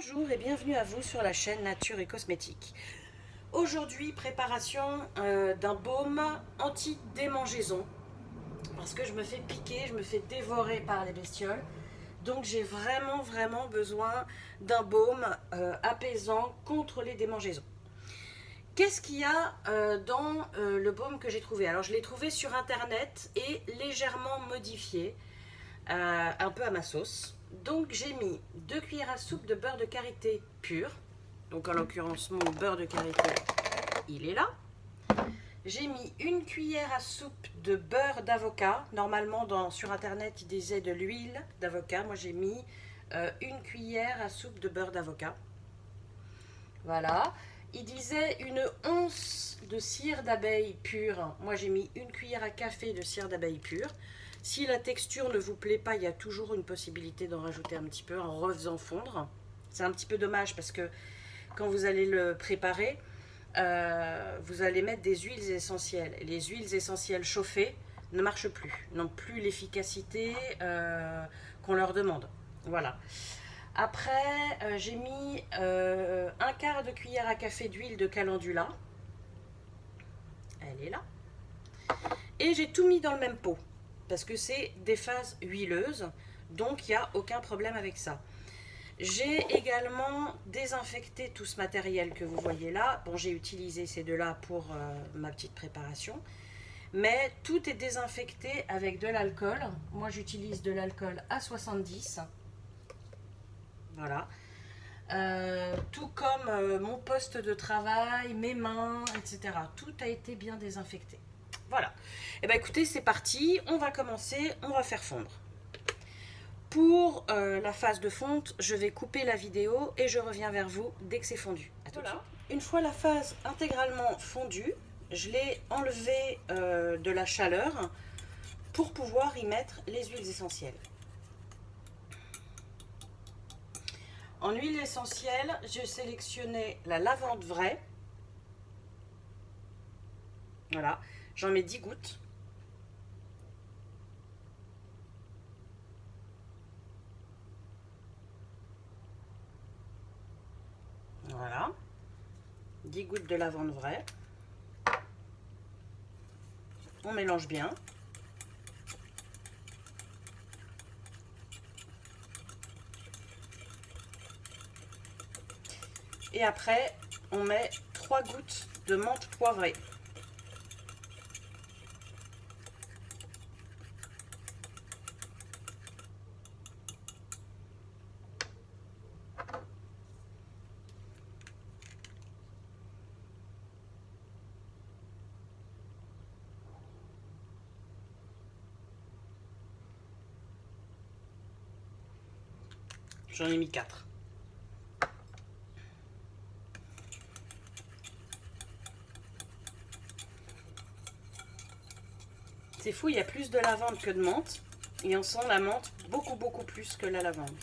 Bonjour et bienvenue à vous sur la chaîne Nature et Cosmétiques. Aujourd'hui, préparation d'un baume anti-démangeaison parce que je me fais piquer, je me fais dévorer par les bestioles. Donc j'ai vraiment besoin d'un baume apaisant contre les démangeaisons. Qu'est-ce qu'il y a dans le baume que j'ai trouvé? Alors je l'ai trouvé sur internet et légèrement modifié, un peu à ma sauce. Donc j'ai mis 2 cuillères à soupe de beurre de karité pur. Donc en l'occurrence mon beurre de karité, il est là. J'ai mis 1 cuillère à soupe de beurre d'avocat. Normalement sur internet il disait de l'huile d'avocat. Moi j'ai mis 1 cuillère à soupe de beurre d'avocat. Voilà. Il disait une once de cire d'abeille pure. Moi j'ai mis 1 cuillère à café de cire d'abeille pure. Si la texture ne vous plaît pas, il y a toujours une possibilité d'en rajouter un petit peu en refaisant fondre. C'est un petit peu dommage parce que quand vous allez le préparer, vous allez mettre des huiles essentielles. Et les huiles essentielles chauffées ne marchent plus, n'ont plus l'efficacité qu'on leur demande. Voilà. Après, j'ai mis 1/4 de cuillère à café d'huile de calendula. Elle est là. Et j'ai tout mis dans le même pot parce que c'est des phases huileuses, donc il n'y a aucun problème avec ça. J'ai également désinfecté tout ce matériel que vous voyez là. Bon, j'ai utilisé ces deux-là pour ma petite préparation, mais tout est désinfecté avec de l'alcool. Moi, j'utilise de l'alcool à 70. Voilà. Tout comme mon poste de travail, mes mains, etc. Tout a été bien désinfecté. Voilà. Et bien écoutez, c'est parti. On va commencer, on va faire fondre. Pour la phase de fonte, je vais couper la vidéo et je reviens vers vous dès que c'est fondu. À tout de suite. Une fois la phase intégralement fondue, je l'ai enlevé de la chaleur pour pouvoir y mettre les huiles essentielles. En huile essentielle, j'ai sélectionné la lavande vraie. Voilà, j'en mets 10 gouttes. Voilà, 10 gouttes de lavande vraie. On mélange bien. Et après, on met 3 gouttes de menthe poivrée. J'en ai mis 4. C'est fou, il y a plus de lavande que de menthe. Et on sent la menthe beaucoup plus que la lavande.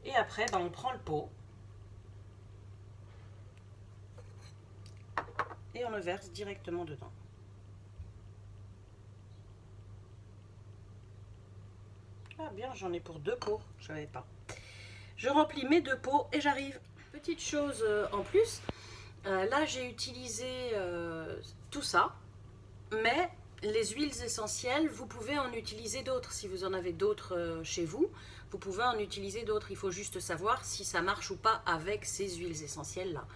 Et après, on prend le pot. Et on le verse directement dedans. Ah bien, j'en ai pour 2 pots, je savais pas. Je remplis mes 2 pots et j'arrive. Petite chose en plus, là j'ai utilisé tout ça, mais les huiles essentielles, vous pouvez en utiliser d'autres. Si vous en avez d'autres chez vous, vous pouvez en utiliser d'autres. Il faut juste savoir si ça marche ou pas avec ces huiles essentielles-là.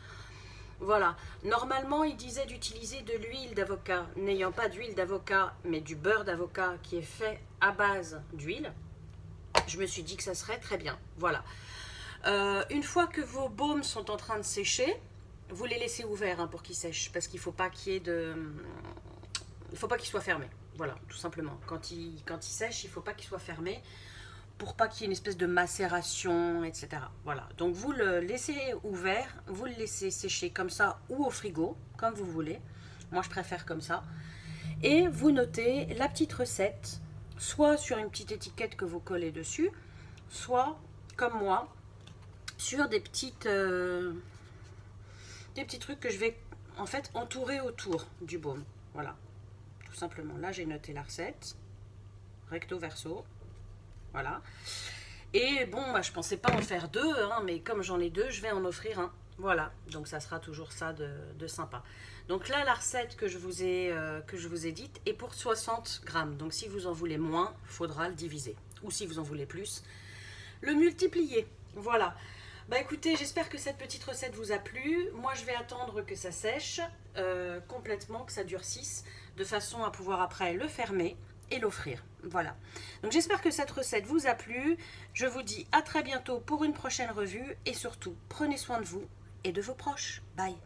Voilà, normalement il disait d'utiliser de l'huile d'avocat. N'ayant pas d'huile d'avocat, mais du beurre d'avocat qui est fait à base d'huile, je me suis dit que ça serait très bien. Voilà. Une fois que vos baumes sont en train de sécher, vous les laissez ouverts pour qu'ils sèchent, parce qu'il ne faut pas qu'il y ait de... Il ne faut pas qu'ils soient fermés. Voilà, tout simplement. Quand ils sèchent, il ne faut pas qu'ils soient fermés pour pas qu'il y ait une espèce de macération, etc. Voilà, donc vous le laissez ouvert, vous le laissez sécher comme ça ou au frigo, comme vous voulez. Moi, je préfère comme ça. Et vous notez la petite recette, soit sur une petite étiquette que vous collez dessus, soit, comme moi, sur des petits trucs que je vais en fait entourer autour du baume. Voilà, tout simplement. Là, j'ai noté la recette, recto verso. Voilà. Et bon, bah, je pensais pas en faire deux, hein, mais comme j'en ai deux, je vais en offrir un. Voilà, donc ça sera toujours ça de sympa. Donc là, la recette que je vous ai dite est pour 60 grammes. Donc si vous en voulez moins, il faudra le diviser. Ou si vous en voulez plus, le multiplier. Voilà. Bah écoutez, j'espère que cette petite recette vous a plu. Moi, je vais attendre que ça sèche complètement, que ça durcisse, de façon à pouvoir après le fermer et l'offrir. Voilà. Donc j'espère que cette recette vous a plu. Je vous dis à très bientôt pour une prochaine revue et surtout, prenez soin de vous et de vos proches. Bye.